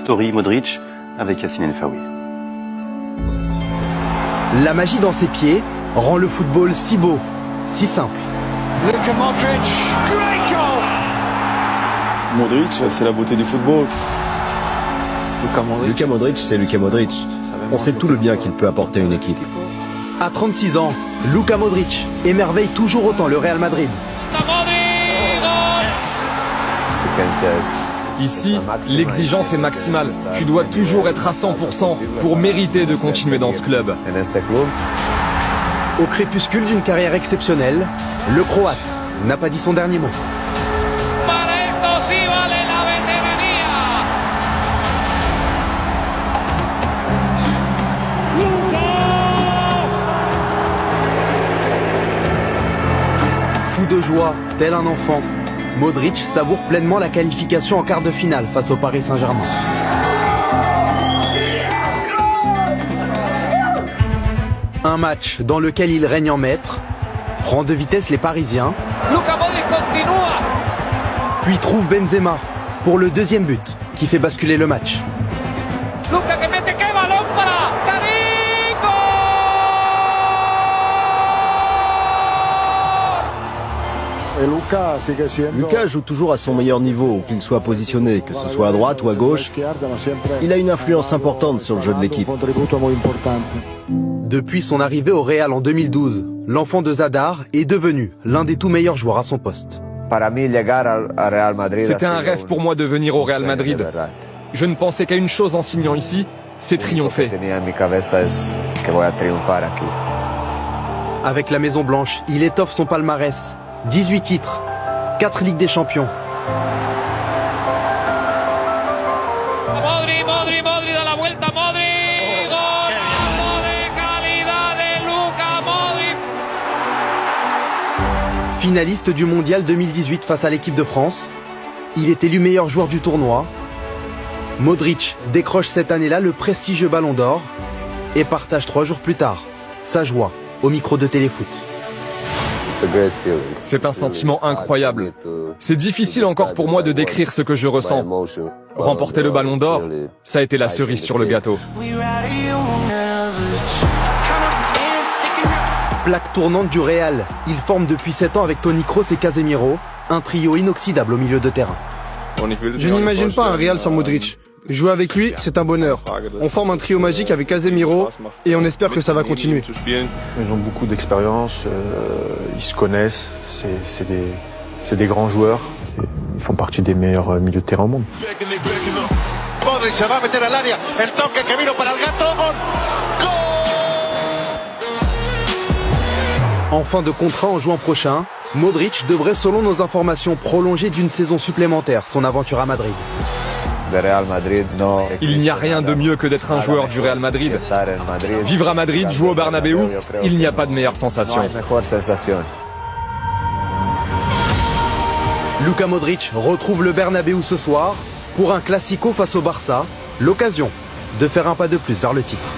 Tori Modric avec Yacine El Faoui. La magie dans ses pieds rend le football si beau, si simple. Luka Modric, great goal! Modric, c'est la beauté du football. Luka Modric, c'est Luka Modric. On sait tout le bien qu'il peut apporter à une équipe. À 36 ans, Luka Modric émerveille toujours autant le Real Madrid. Ici, l'exigence est maximale. Tu dois toujours être à 100% pour mériter de continuer dans ce club. Au crépuscule d'une carrière exceptionnelle, le Croate n'a pas dit son dernier mot. Fou de joie, tel un enfant, Modric savoure pleinement la qualification en quart de finale face au Paris Saint-Germain. Un match dans lequel il règne en maître, prend de vitesse les Parisiens, puis trouve Benzema pour le deuxième but qui fait basculer le match. Luka joue toujours à son meilleur niveau, qu'il soit positionné, que ce soit à droite ou à gauche. Il a une influence importante sur le jeu de l'équipe. Depuis son arrivée au Real en 2012, l'enfant de Zadar est devenu l'un des tout meilleurs joueurs à son poste. C'était un rêve pour moi de venir au Real Madrid. Je ne pensais qu'à une chose en signant ici, c'est triompher. Avec la Maison Blanche, il étoffe son palmarès. 18 titres, 4 Ligues des Champions. Finaliste du Mondial 2018 face à l'équipe de France, il est élu meilleur joueur du tournoi. Modric décroche cette année-là le prestigieux Ballon d'Or et partage 3 jours plus tard sa joie au micro de Téléfoot. C'est un sentiment incroyable. C'est difficile encore pour moi de décrire ce que je ressens. Remporter le Ballon d'Or, ça a été la cerise sur le gâteau. Plaque tournante du Real, il forme depuis 7 ans avec Toni Kroos et Casemiro, un trio inoxydable au milieu de terrain. Je n'imagine pas un Real sans Modric. Jouer avec lui, c'est un bonheur. On forme un trio magique avec Casemiro et on espère que ça va continuer. Ils ont beaucoup d'expérience, ils se connaissent, c'est des grands joueurs. Ils font partie des meilleurs milieux de terrain au monde. Modric se va meter al área, el toque que vino para el gato, gol. En fin de contrat en juin prochain, Modric devrait, selon nos informations, prolonger d'une saison supplémentaire son aventure à Madrid. Il n'y a rien de mieux que d'être un joueur du Real Madrid. Vivre à Madrid, jouer au Bernabéu, il n'y a pas de meilleure sensation. Luka Modric retrouve le Bernabéu ce soir pour un classico face au Barça, l'occasion de faire un pas de plus vers le titre.